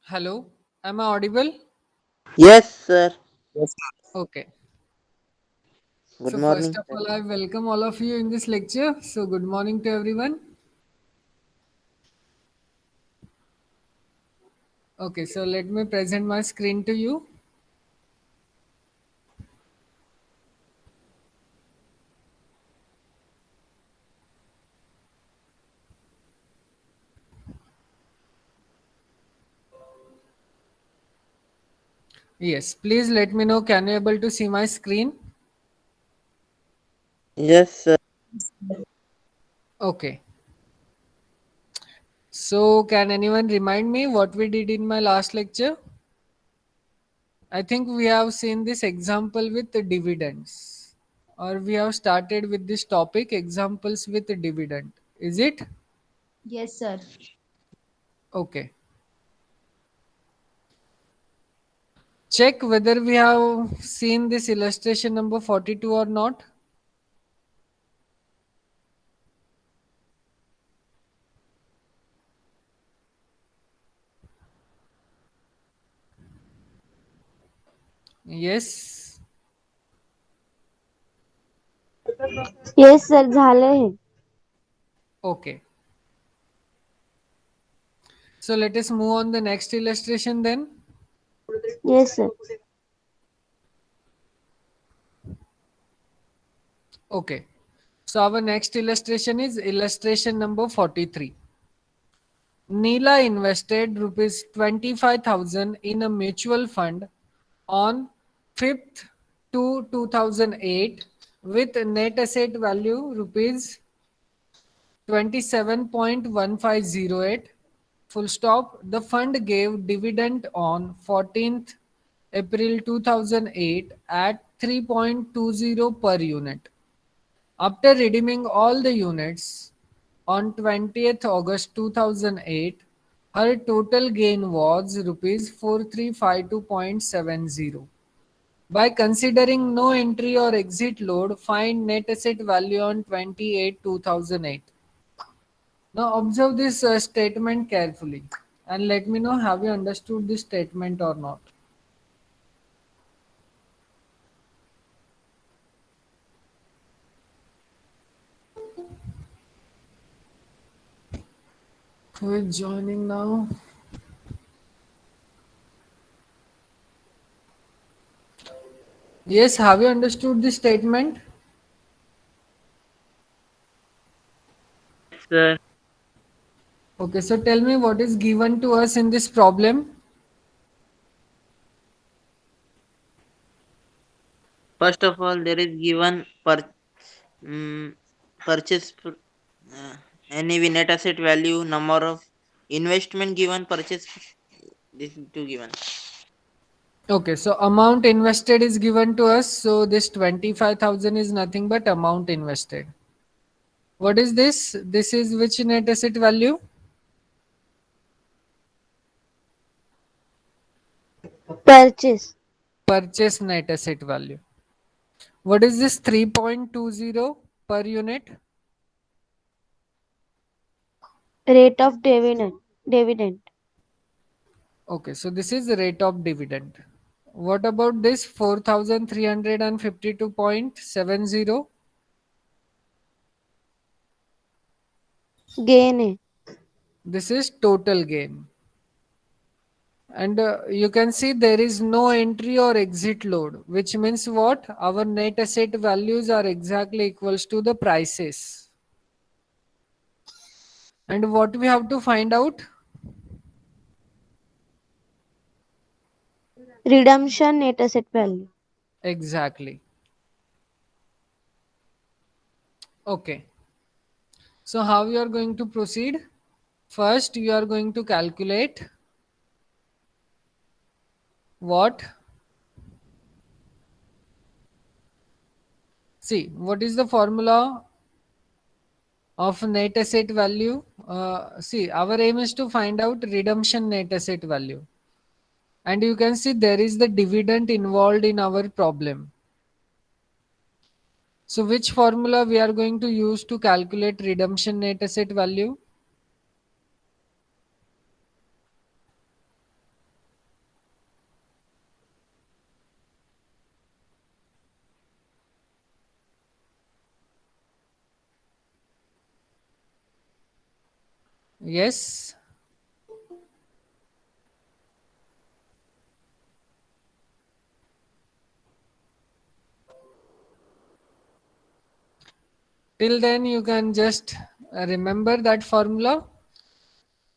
Hello, am I audible? Yes, sir. Yes, Okay. Good So first morning, of sir. all, I welcome all of you in this lecture. So good morning to everyone. Okay, so let me present my screen to you. Yes, please let me know. Can you able to see my screen? Yes, sir. Okay. So can anyone remind me what we did in my last lecture? I think we have seen this example with the dividends, or we have started with this topic examples with the dividend. Is it? yes, sir. Okay. Check whether we have seen this illustration number 42 or not. Yes. Yes sir झालं हे. Okay. So let us move on the next illustration then. Yes sir. Okay. So our next illustration is illustration number 43. Neela invested rupees 25,000 in a mutual fund on 5th to 2008 with net asset value rupees 27.1508 full stop. The fund gave dividend on 14th April 2008 at 3.20 per unit. After redeeming all the units on 20th August 2008, her total gain was rupees 4352.70. By considering no entry or exit load, find net asset value on 28 2008. Now observe this statement carefully and let me know have you understood this statement or not. Who is joining now? Yes, have you understood this statement? Sir. Okay, so tell me what is given to us in this problem. First of all, there is given mm, purchase NAV net asset value, number of investment given, purchase. This is two given. Okay, so amount invested is given to us. So this 25,000 is nothing but amount invested. What is this? This is which net asset value? Purchase. Purchase net asset value. What is this 3.20 per unit? Rate of dividend. Dividend. Okay, so this is the rate of dividend. What about this 4,352.70? Gain है. This is total gain. And you can see there is no entry or exit load, which means what? Our net asset values are exactly equals to the prices. And what we have to find out? Redemption net asset value. Exactly. Okay. So how you are going to proceed? First, you are going to calculate what? See, what is the formula of net asset value? See, our aim is to find out redemption net asset value. And you can see there is the dividend involved in our problem. So which formula we are going to use to calculate redemption net asset value? Yes. Till then, you can just remember that formula.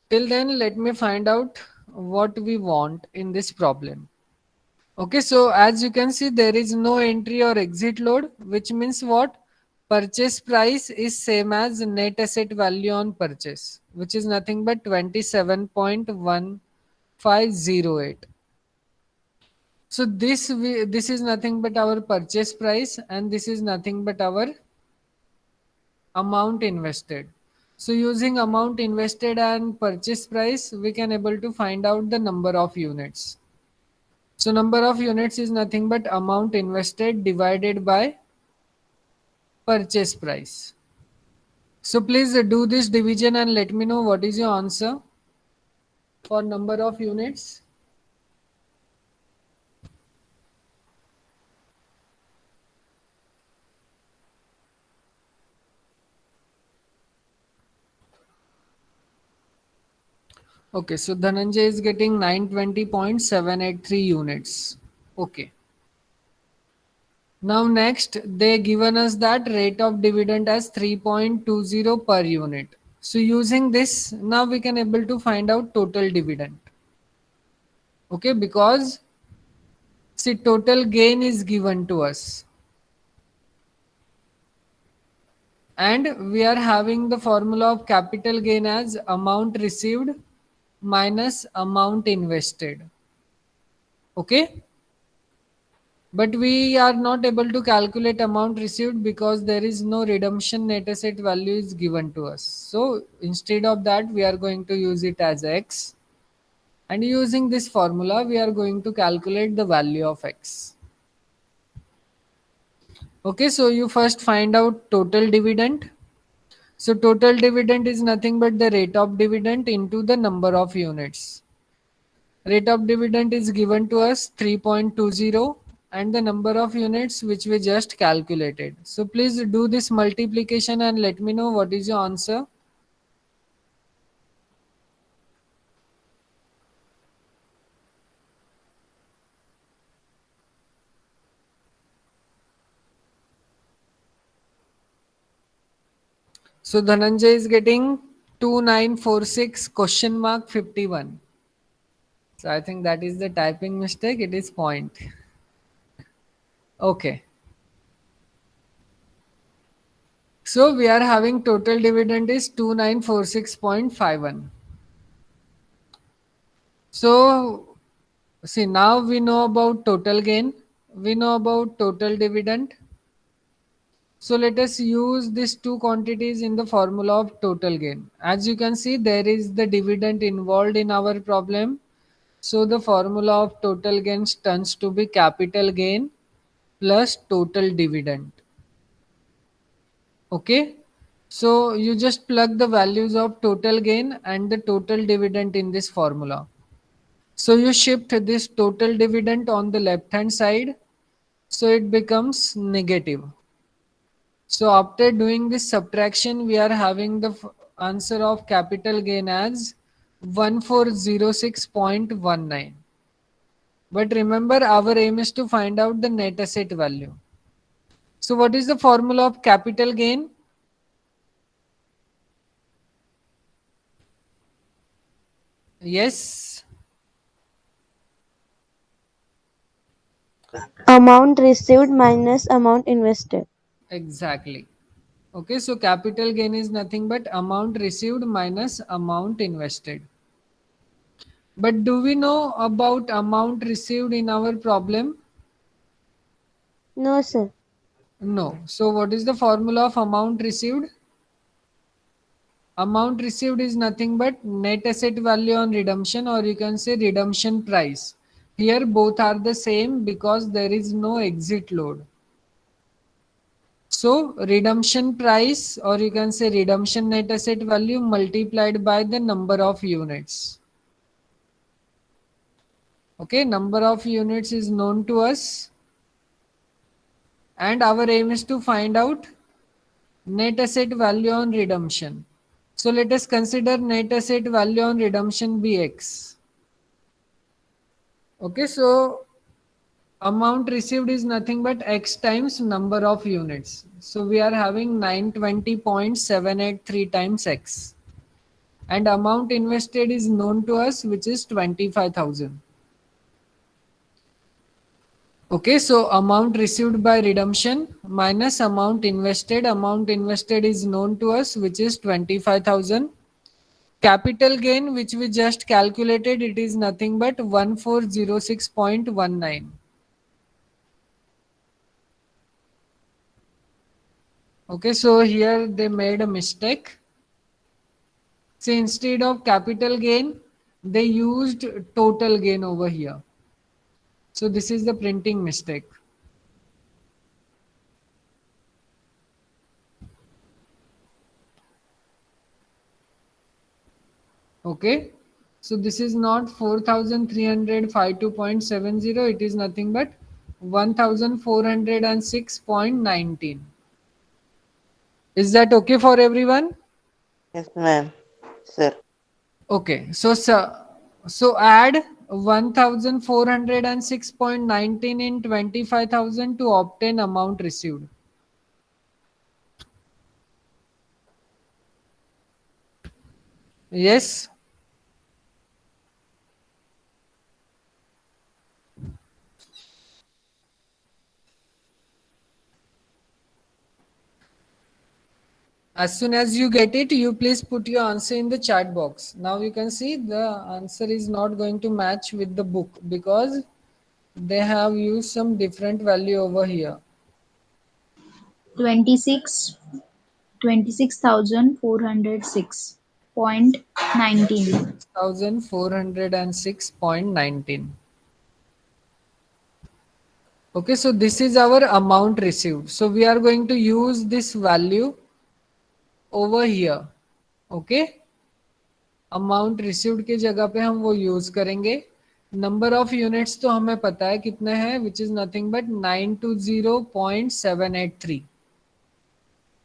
Till then, let me find out what we want in this problem. Okay, so as you can see, there is no entry or exit load, which means what? Purchase price is same as net asset value on purchase, which is nothing but 27.1508. So this is nothing but our purchase price, and this is nothing but our amount invested. So using amount invested and purchase price, we can able to find out the number of units. So number of units is nothing but amount invested divided by purchase price. So please do this division and let me know what is your answer for number of units. Okay, so Dhananjay is getting 920.783 units. Okay. Now next, they given us that rate of dividend as 3.20 per unit. So using this, now we can able to find out total dividend. Okay, because see total gain is given to us. And we are having the formula of capital gain as amount received minus amount invested. Okay, but we are not able to calculate amount received because there is no redemption net asset value is given to us. So instead of that, we are going to use it as x, and using this formula we are going to calculate the value of x. Okay, so you first find out total dividend. So total dividend is nothing but the rate of dividend into the number of units. Rate of dividend is given to us 3.20 and the number of units which we just calculated. So please do this multiplication and let me know what is your answer. So Dhananjay is getting 2946 question mark 51. So I think that is the typing mistake. It is point. Okay. So we are having total dividend is 2946.51. So see, now we know about total gain. We know about total dividend. So let us use these two quantities in the formula of total gain. As you can see, there is the dividend involved in our problem. So the formula of total gain turns to be capital gain plus total dividend. Okay. So you just plug the values of total gain and the total dividend in this formula. So you shift this total dividend on the left hand side. So it becomes negative. So after doing this subtraction, we are having the answer of capital gain as 1406.19. But remember, our aim is to find out the net asset value. So what is the formula of capital gain? Yes, Amount received minus amount invested. exactly. Okay, so capital gain is nothing but amount received minus amount invested. But do we know about amount received in our problem? No, sir. No. So what is the formula of amount received? Amount received is nothing but net asset value on redemption, or you can say redemption price. Here both are the same because there is no exit load. So redemption price, or you can say redemption net asset value multiplied by the number of units. Okay, number of units is known to us, and our aim is to find out net asset value on redemption. So let us consider net asset value on redemption be X. Okay, so amount received is nothing but X times number of units. So we are having 920.783 times X. And amount invested is known to us, which is 25,000. Okay, so amount received by redemption minus amount invested. Amount invested is known to us, which is 25,000. Capital gain, which we just calculated, it is nothing but 1406.19. Okay, so here they made a mistake. So instead of capital gain, they used total gain over here. So this is the printing mistake. Okay, so this is not 4352.70, it is nothing but 1406.19. Is that okay for everyone? Yes, ma'am. Sir. Okay, so add 1406.19 in 25,000 to obtain amount received. Yes. As soon as you get it, you please put your answer in the chat box. Now you can see the answer is not going to match with the book because they have used some different value over here. 26 26,406.19. 1406.19. Okay, so this is our amount received. So we are going to use this value over here. Okay, amount received की जगह पे हम वो use करेंगे. Number of units तो हमें पता है कितने हैं, which is nothing but 920.783.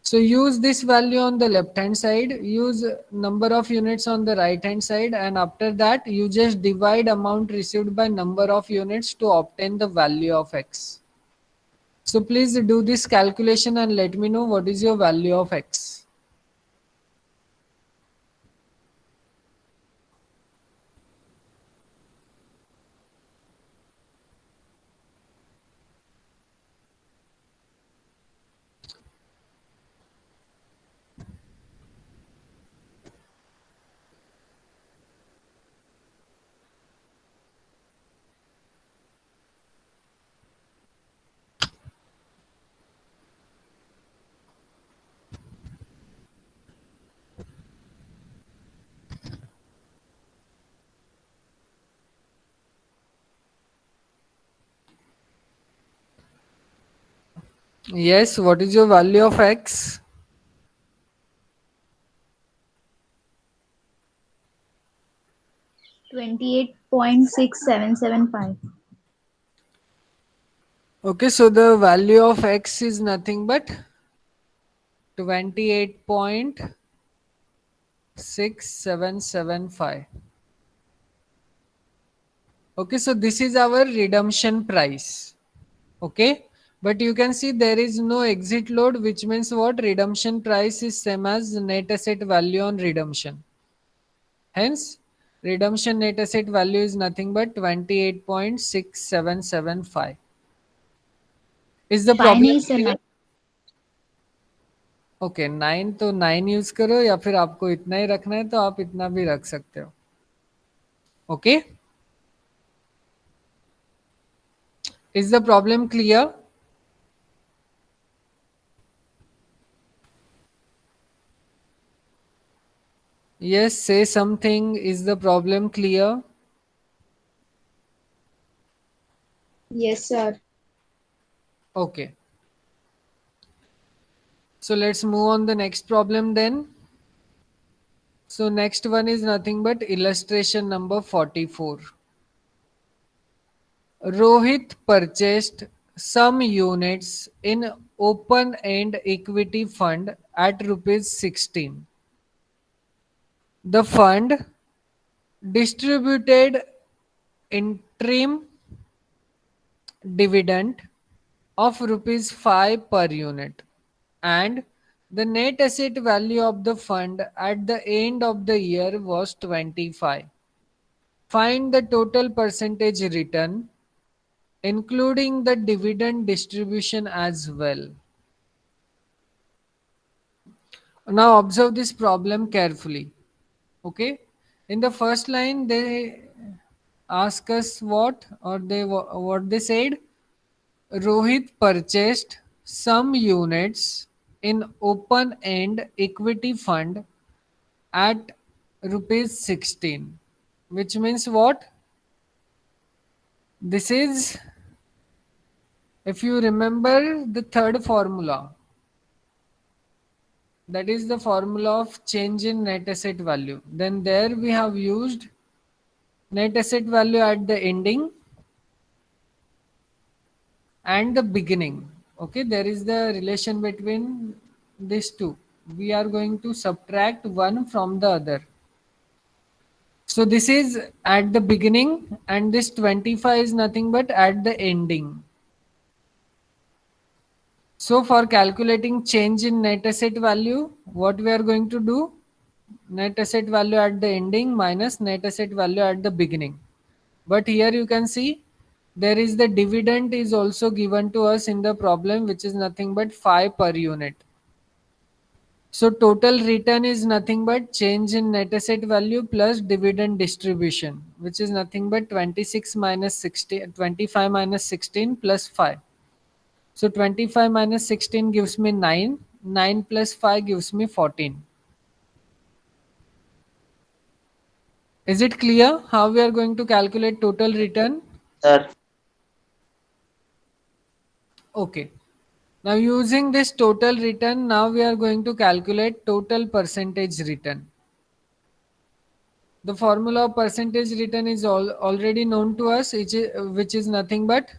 So use this value on the left hand side, use number of units on the right hand side, and after that you just divide amount received by number of units to obtain the value of X. So please do this calculation and let me know what is your value of X. Yes, what is your value of X? 28.6775. Okay, so the value of X is nothing but 28.6775. Okay, so this is our redemption price. Okay, but you can see there is no exit load, which means what? Redemption price is same as net asset value on redemption. Hence, redemption net asset value is nothing but 28.6775. Is the Fine problem is a clear? Okay 9 तो 9 use करो, या फिर आपको इतना ही रखना है तो आप इतना भी रख सकते हो. Okay, is the problem clear? Yes, say something. Is the problem clear? Yes, sir. Okay. So let's move on the next problem then. So next one is nothing but illustration number 44. Rohit purchased some units in open end equity fund at rupees 16. The fund distributed interim dividend of rupees 5 per unit, and the net asset value of the fund at the end of the year was 25. Find the total percentage return including the dividend distribution as well. Now observe this problem carefully. Okay, in the first line they ask us what they said. Rohit purchased some units in open end equity fund at rupees 16, which means what? This is, if you remember the third formula, that is the formula of change in net asset value. Then there we have used net asset value at the ending and the beginning. Okay, there is the relation between these two. We are going to subtract one from the other. So this is at the beginning and this 25 is nothing but at the ending. So for calculating change in net asset value, what we are going to do? Net asset value at the ending minus net asset value at the beginning. But here you can see there is the dividend is also given to us in the problem, which is nothing but 5 per unit. So total return is nothing but change in net asset value plus dividend distribution, which is nothing but 26 minus 16, 25 minus 16 plus 5. So 25 minus 16 gives me 9. 9 plus 5 gives me 14. Is it clear how we are going to calculate total return? Sir. Okay. Now using this total return, now we are going to calculate total percentage return. The formula of percentage return is already known to us, which is nothing but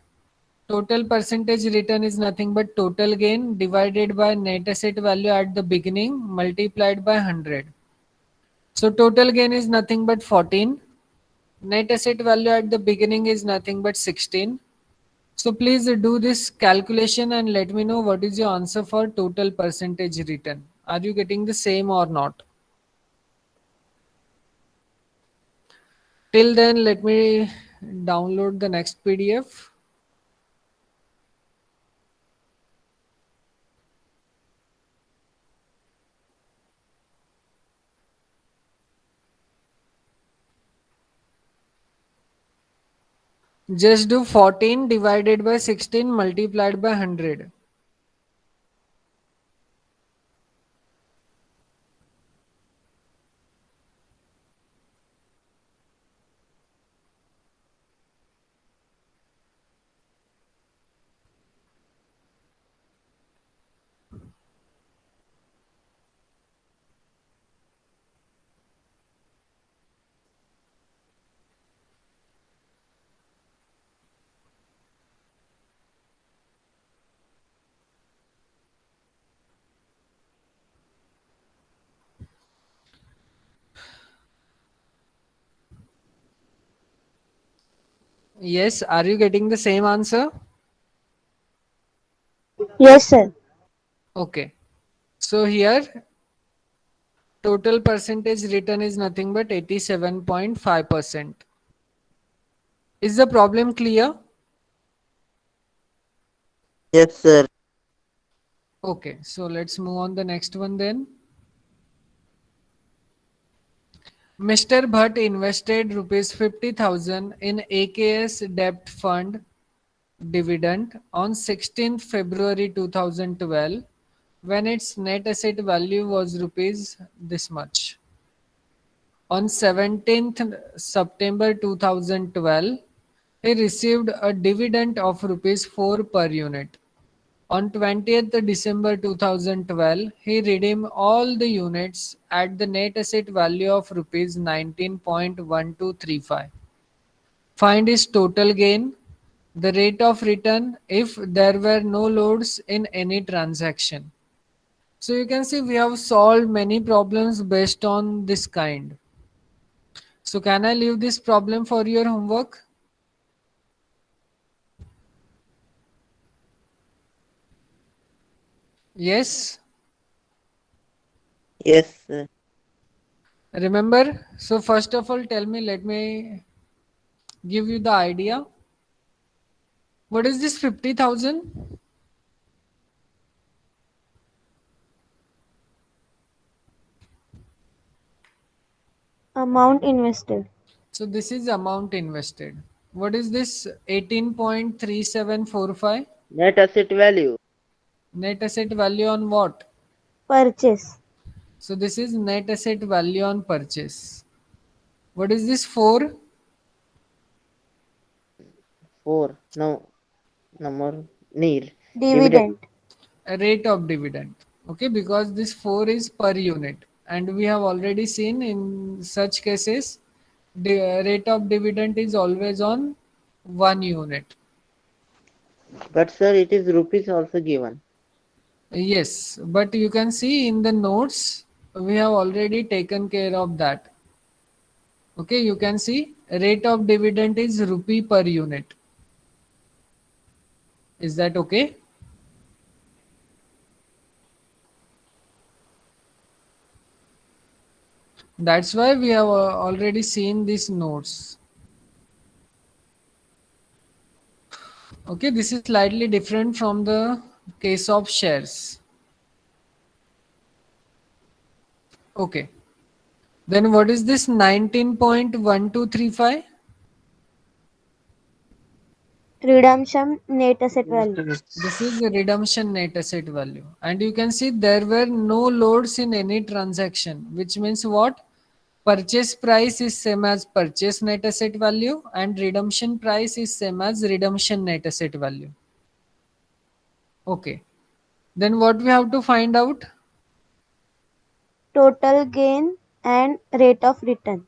total percentage return is nothing but total gain divided by net asset value at the beginning multiplied by 100. So total gain is nothing but 14. Net asset value at the beginning is nothing but 16. So please do this calculation and let me know what is your answer for total percentage return. Are you getting the same or not? Till then, let me download the next PDF. Just do 14 divided by 16 multiplied by 100. Yes, are you getting the same answer? Yes, sir. Okay. So here total percentage return is nothing but 87.5%. Is the problem clear? Yes, sir. Okay, so let's move on the next one then. Mr. Bhatt invested rupees 50,000 in AKS debt fund dividend on 16th February 2012 when its net asset value was rupees this much. On 17th September 2012, he received a dividend of rupees 4 per unit. On 20th December 2012, he redeemed all the units at the net asset value of rupees 19.1235. Find his total gain, the rate of return if there were no loads in any transaction. So you can see we have solved many problems based on this kind. So can I leave this problem for your homework? Yes. Yes, sir. Remember? So first of all, tell me, let me give you the idea. What is this 50,000? Amount invested. So this is amount invested. What is this 18.3745? Net asset value. Net asset value on what? Purchase. So this is net asset value on purchase. What is this 4? 4. No, number near. Dividend. Dividend. A rate of dividend. Okay, because this 4 is per unit. And we have already seen in such cases, the rate of dividend is always on 1 unit. But sir, it is rupees also given. Yes, but you can see in the notes, we have already taken care of that. Okay, you can see rate of dividend is rupee per unit. Is that okay? That's why we have already seen these notes. Okay, this is slightly different from the case of shares. Okay, then what is this 19.1235? Redemption net asset value. This is the redemption net asset value. And you can see there were no loads in any transaction, which means what? Purchase price is same as purchase net asset value and redemption price is same as redemption net asset value. Okay. Then what we have to find out? Total gain and rate of return.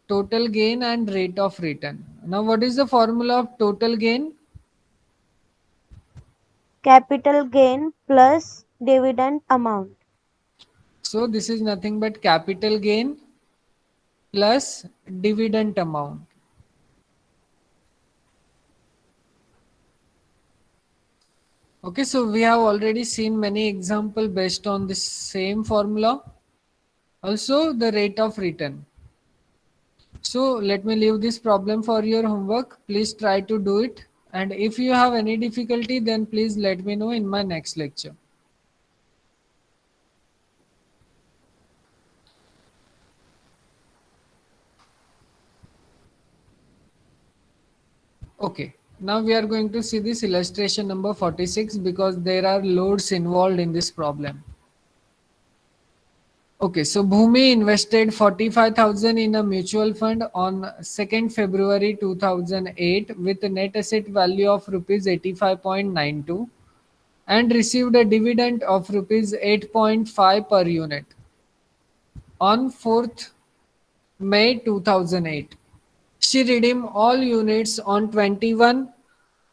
Total gain and rate of return. Now what is the formula of total gain? Capital gain plus dividend amount. So this is nothing but capital gain plus dividend amount. Okay, so we have already seen many example based on this same formula. Also the rate of return. So let me leave this problem for your homework. Please try to do it. And if you have any difficulty, then please let me know in my next lecture. Okay, now we are going to see this illustration number 46 because there are loads involved in this problem. Okay, so Bhumi invested 45,000 in a mutual fund on 2nd February 2008 with a net asset value of rupees 85.92 and received a dividend of rupees 8.5 per unit on 4th May 2008. She redeemed all units on 21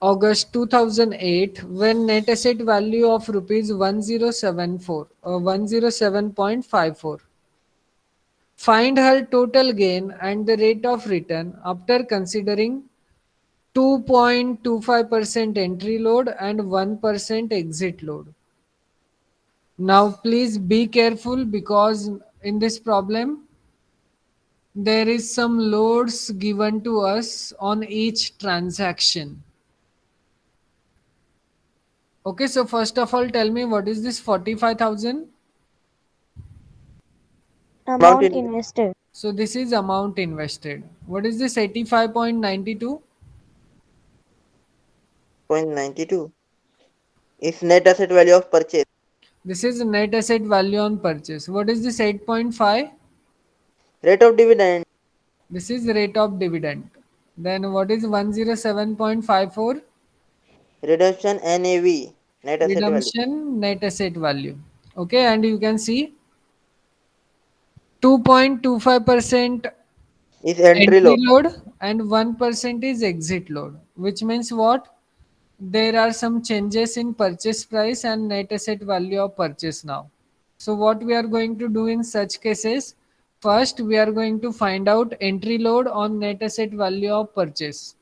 August 2008 when net asset value of rupees 1074 or 107.54. Find her total gain and the rate of return after considering 2.25% entry load and 1% exit load. Now please be careful because in this problem there is some loads given to us on each transaction. Okay, so first of all tell me what is this 45,000? Amount Amount in invested. So this is amount invested. What is this 85.92? 0.92 is net asset value of purchase. This is net asset value on purchase. What is this 8.5? Rate of dividend This is rate of dividend. Then what is 107.54? redemption NAV net asset value Redemption net asset value. Okay, and you can see 2.25% is entry entry load. load and 1% is exit load, which means what? There are some changes in purchase price and net asset value of purchase now. So what we are going to do in such cases, first we are going to find out entry load on net asset value of purchase.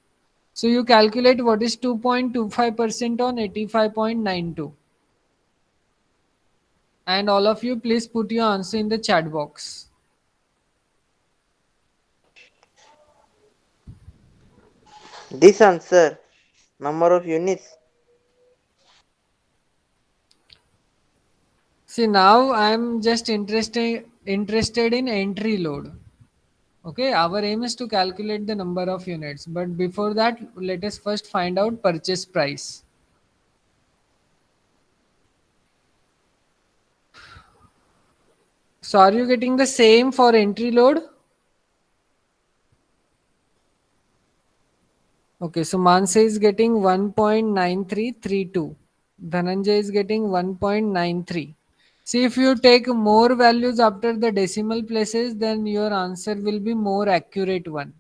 So you calculate what is 2.25% on 85.92. And all of you please put your answer in the chat box. This answer, number of units. See, now I am just interested in entry load. Okay, our aim is to calculate the number of units, but before that, let us first find out purchase price. So, are you getting the same for entry load? Okay, so Mansa is getting 1.9332. Dhananjay is getting 1.93. See, if you take more values after the decimal places, then your answer will be more accurate one.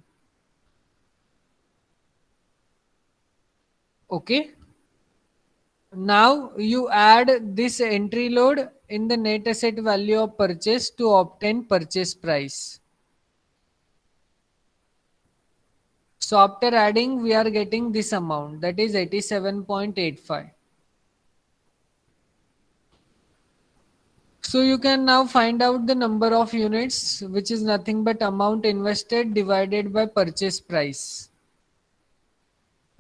Okay. Now you add this entry load in the net asset value of purchase to obtain purchase price. So after adding, we are getting this amount, that is 87.85. So you can now find out the number of units, which is nothing but amount invested divided by purchase price.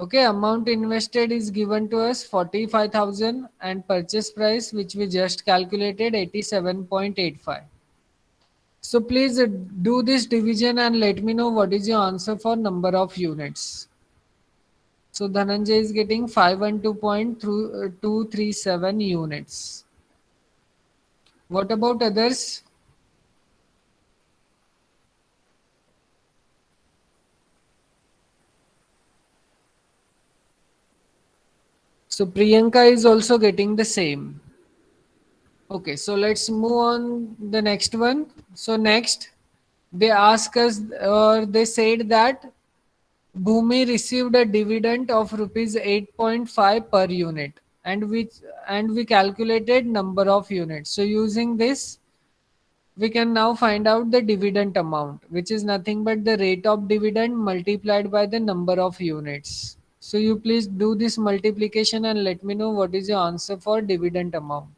Okay, amount invested is given to us 45,000 and purchase price, which we just calculated, 87.85. So please do this division and let me know what is your answer for number of units. So Dhananjay is getting 512.237 units. What about others? So Priyanka is also getting the same. Okay, so let's move on the next one. So next, they ask us or they said that Bhumi received a dividend of rupees 8.5 per unit and we calculated number of units. So using this, we can now find out the dividend amount, which is nothing but the rate of dividend multiplied by the number of units. So you please do this multiplication and let me know what is your answer for dividend amount.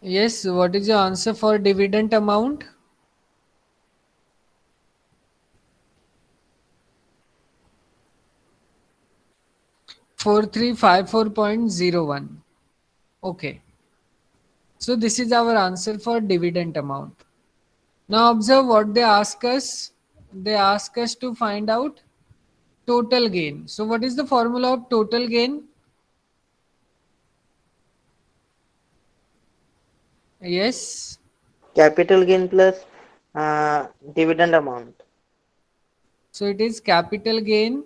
Yes, what is your answer for dividend amount? Four three five 4.01. Okay. So this is our answer for dividend amount. Now observe what they ask us. They ask us to find out total gain. So what is the formula of total gain? Yes. Capital gain plus dividend amount. So it is capital gain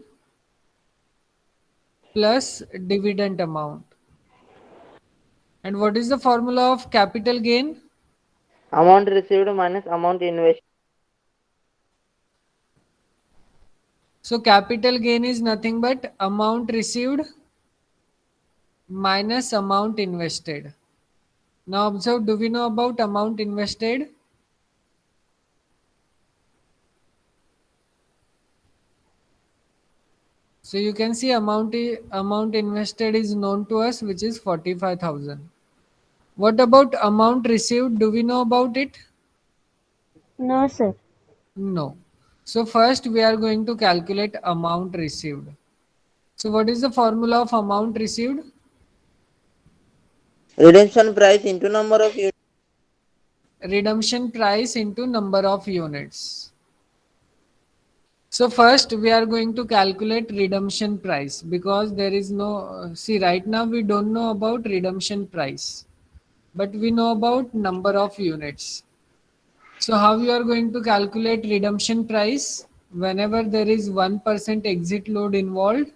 plus dividend amount. And what is the formula of capital gain? Amount received minus amount invested. So capital gain is nothing but amount received minus amount invested. Now observe, do we know about amount invested? So you can see amount invested is known to us, which is 45,000. What about amount received? Do we know about it? No, sir. No. So first we are going to calculate amount received. So what is the formula of amount received? Redemption price into number of units. Redemption price into number of units. So first we are going to calculate redemption price because there is no, see right now we don't know about redemption price, but we know about number of units. So how you are going to calculate redemption price? whenever there is 1% exit load involved?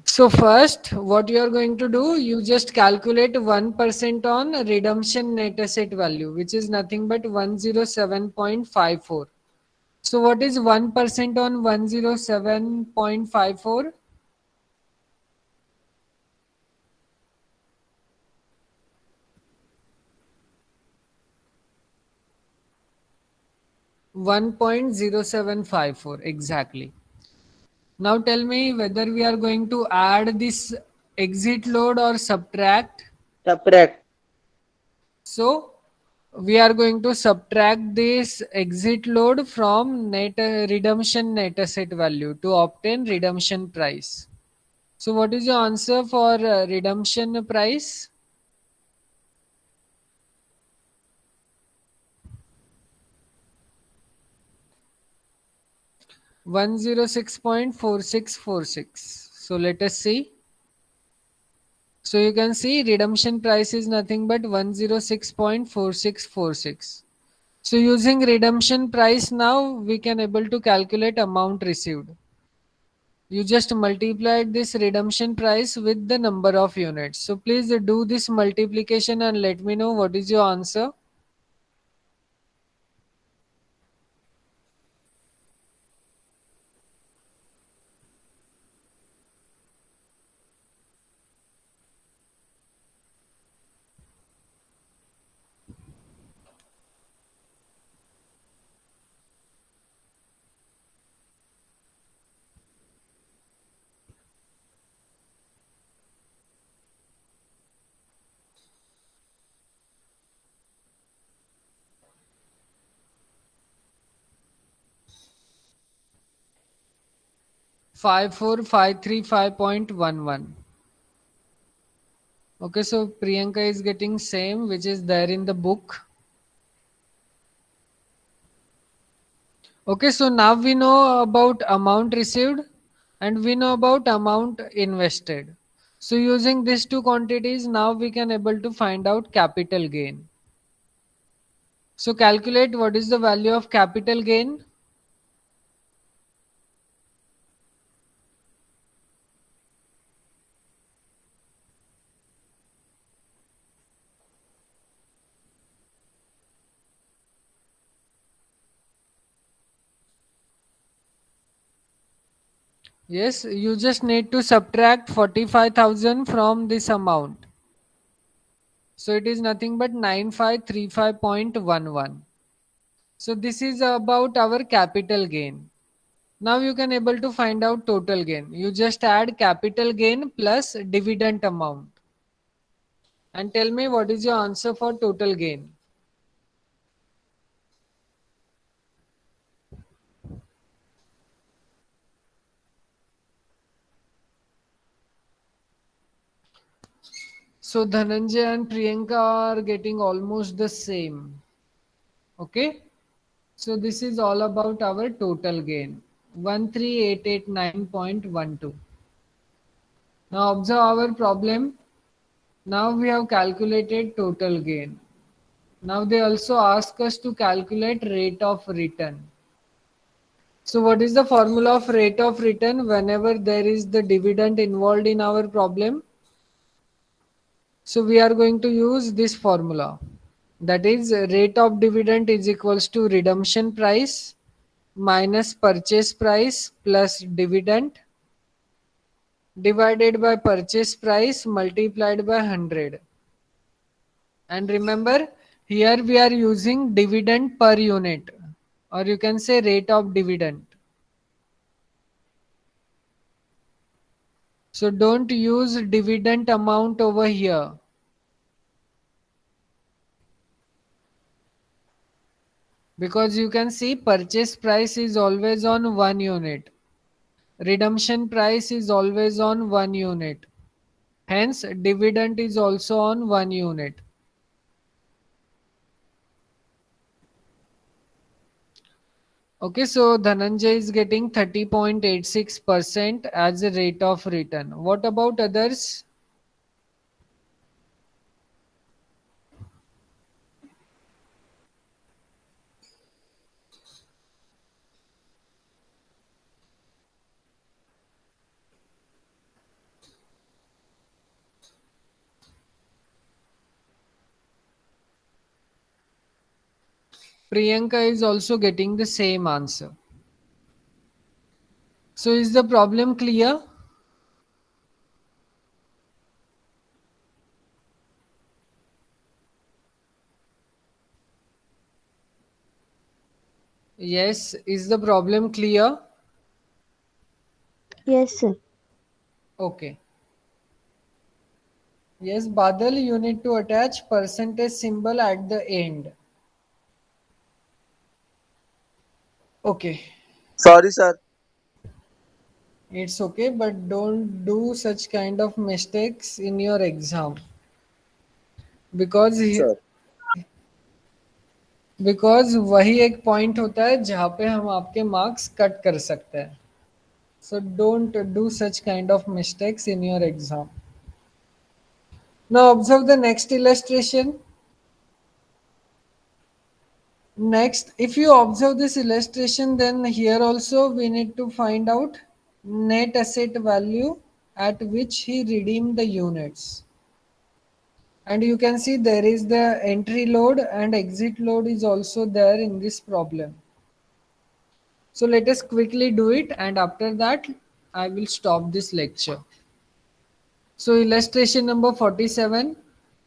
So first, what you are going to do, you just calculate 1% on redemption net asset value, which is nothing but 107.54. So what is 1% on 107.54? 1.0754 exactly. Now tell me whether we are going to add this exit load or subtract. Subtract. So we are going to subtract this exit load from net redemption net asset value to obtain redemption price. So what is your answer for redemption price? 106.4646. So let us see. So you can see redemption price is nothing but 106.4646. So using redemption price now we can able to calculate amount received. You just multiplied this redemption price with the number of units. So please do this multiplication and let me know what is your answer. Five four five three 5.11. Okay, so Priyanka is getting same which is there in the book. Okay, so now we know about amount received and we know about amount invested. So using these two quantities, now we can able to find out capital gain. So calculate what is the value of capital gain. Yes, you just need to subtract 45,000 from this amount. So it is nothing but 9535.11. So this is about our capital gain. Now you can able to find out total gain. You just add capital gain plus dividend amount. And tell me what is your answer for total gain. So Dhananjay and Priyanka are getting almost the same. Okay. So this is all about our total gain. 13889.12. Now observe our problem. Now we have calculated total gain. Now they also ask us to calculate rate of return. So what is the formula of rate of return whenever there is the dividend involved in our problem? So we are going to use this formula. That is rate of dividend is equals to redemption price minus purchase price plus dividend divided by purchase price multiplied by 100. And remember, here we are using dividend per unit, or you can say rate of dividend. So don't use dividend amount over here. Because you can see purchase price is always on 1 unit. Redemption price is always on 1 unit. Hence, dividend is also on 1 unit. Okay, so Dhananjay is getting 30.86% as a rate of return. What about others? Priyanka is also getting the same answer. So is the problem clear? Yes, is the problem clear? Yes, sir. Okay. Yes, Badal, you need to attach percentage symbol at the end. Okay. Sorry, sir. It's okay, but don't do such kind of mistakes in your exam because Sir. Because वही एक point होता है जहाँ पे हम आपके marks cut कर सकते हैं. So don't do such kind of mistakes in your exam. Now observe the next illustration. Next, if you observe this illustration, then here also we need to find out net asset value at which he redeemed the units. And you can see there is the entry load and exit load is also there in this problem. So let us quickly do it, and after that I will stop this lecture. So illustration number 47.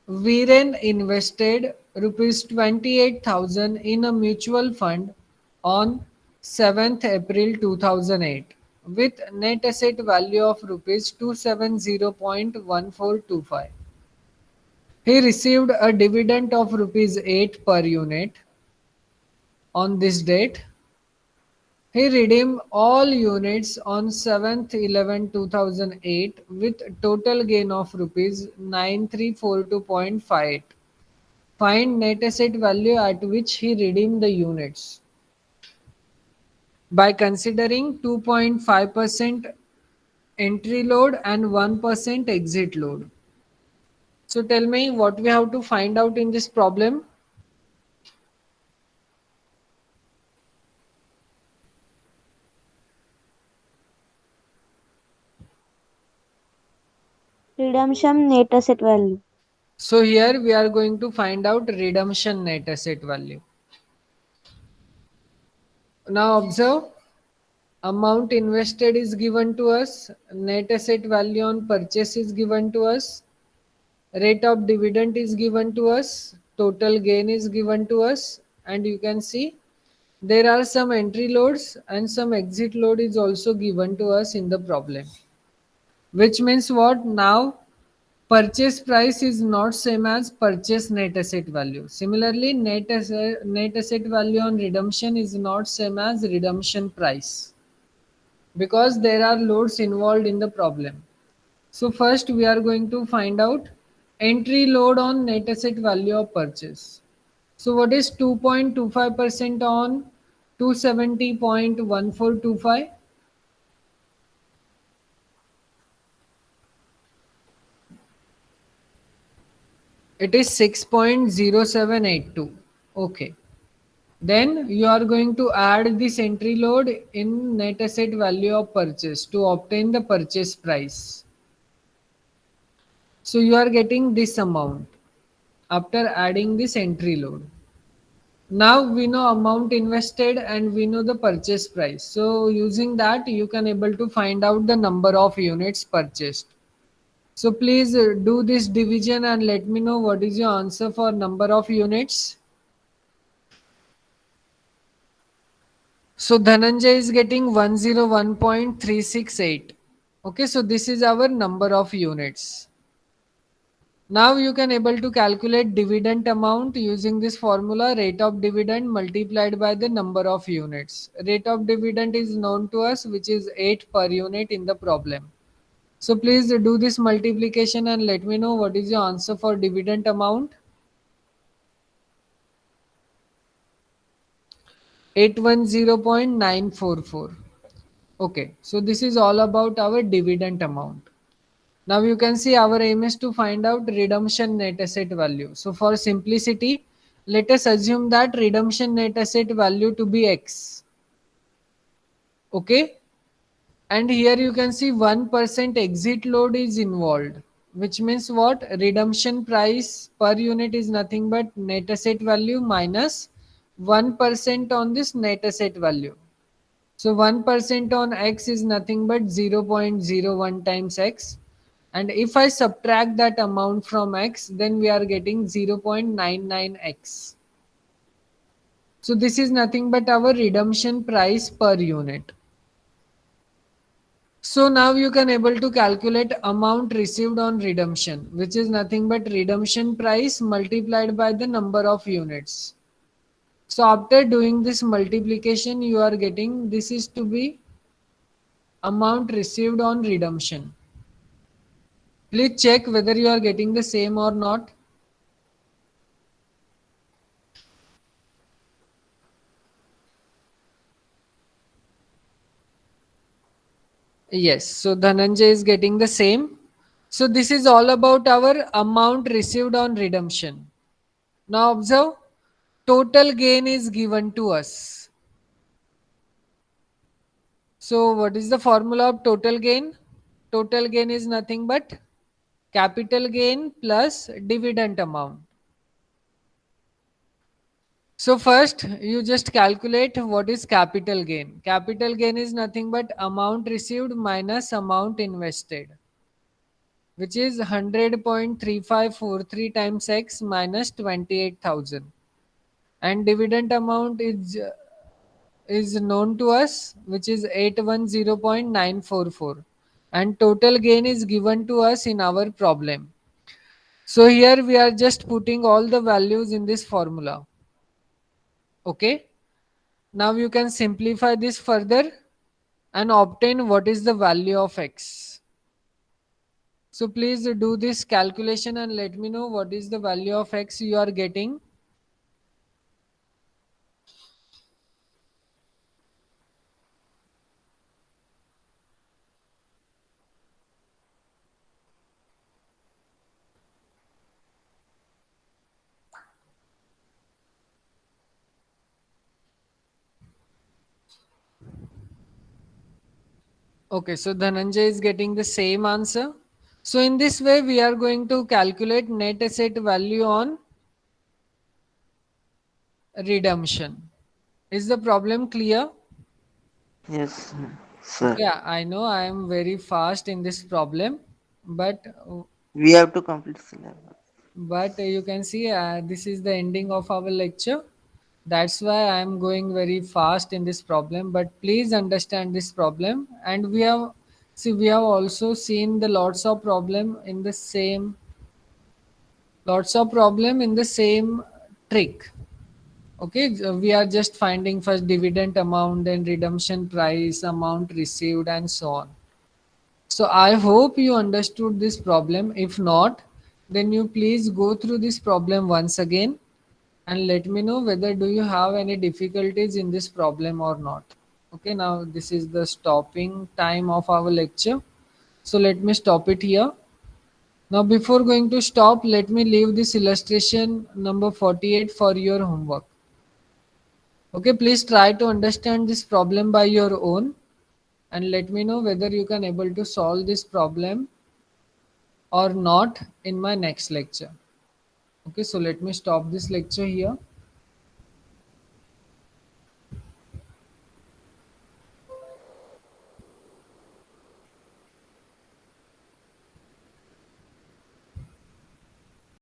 Viren invested rupees 28,000 in a mutual fund on 7th April 2008 with net asset value of rupees 270.1425. He received a dividend of rupees 8 per unit on this date. He redeemed all units on 7th 11 2008 with total gain of rupees 9342.58. Find net asset value at which he redeemed the units by considering 2.5% entry load and 1% exit load. So tell me what we have to find out in this problem. Redemption net asset value. So here we are going to find out redemption net asset value. Now observe, amount invested is given to us, net asset value on purchase is given to us, rate of dividend is given to us, total gain is given to us, and you can see there are some entry loads and some exit load is also given to us in the problem. Which means what? Now purchase price is not same as purchase net asset value. Similarly, net asset value on redemption is not same as redemption price because there are loads involved in the problem. So first we are going to find out entry load on net asset value of purchase. So what is 2.25% on 270.1425? It is 6.0782. Okay. Then you are going to add this entry load in net asset value of purchase to obtain the purchase price. So you are getting this amount after adding this entry load. Now we know amount invested and we know the purchase price. So using that you can able to find out the number of units purchased. So please do this division and let me know what is your answer for number of units. So Dhananjay is getting 101.368. Okay, so this is our number of units. Now you can able to calculate dividend amount using this formula, rate of dividend multiplied by the number of units. Rate of dividend is known to us, which is 8 per unit in the problem. So please do this multiplication and let me know what is your answer for dividend amount. 810.944. Okay, so this is all about our dividend amount. Now you can see our aim is to find out redemption net asset value. So for simplicity, let us assume that redemption net asset value to be X. Okay. And here you can see 1% exit load is involved, which means what? Redemption price per unit is nothing but net asset value minus 1% on this net asset value. So 1% on x is nothing but 0.01 times x. And if I subtract that amount from x, then we are getting 0.99x. So this is nothing but our redemption price per unit. So now you can able to calculate amount received on redemption, which is nothing but redemption price multiplied by the number of units. So after doing this multiplication, you are getting this is to be amount received on redemption. Please check whether you are getting the same or not. Yes, so Dhananjay is getting the same. So this is all about our amount received on redemption. Now observe, total gain is given to us. So what is the formula of total gain? Total gain is nothing but capital gain plus dividend amount. So first you just calculate what is capital gain. Capital gain is nothing but amount received minus amount invested, which is 100.3543 times x minus 28,000. And dividend amount is known to us, which is 810.944. And total gain is given to us in our problem. So here we are just putting all the values in this formula. Okay. Now you can simplify this further and obtain what is the value of x. So please do this calculation and let me know what is the value of x you are getting. Okay, so Dhananjay is getting the same answer. So in this way, we are going to calculate net asset value on redemption. Is the problem clear? Yes, sir. Okay, I know I am very fast in this problem, but We have to complete syllabus. you can see this is the ending of our lecture. That's why I am going very fast in this problem, but please understand this problem. And we have also seen the lots of problem in the same trick. Okay, so we are just finding first dividend amount, then redemption price, amount received, and so on. So I hope you understood this problem. If not, then you please go through this problem once again and let me know whether do you have any difficulties in this problem or not. Okay, now this is the stopping time of our lecture. So let me stop it here. Now before going to stop, let me leave this illustration number 48 for your homework. Okay, please try to understand this problem by your own and let me know whether you can able to solve this problem or not in my next lecture. Okay, so let me stop this lecture here.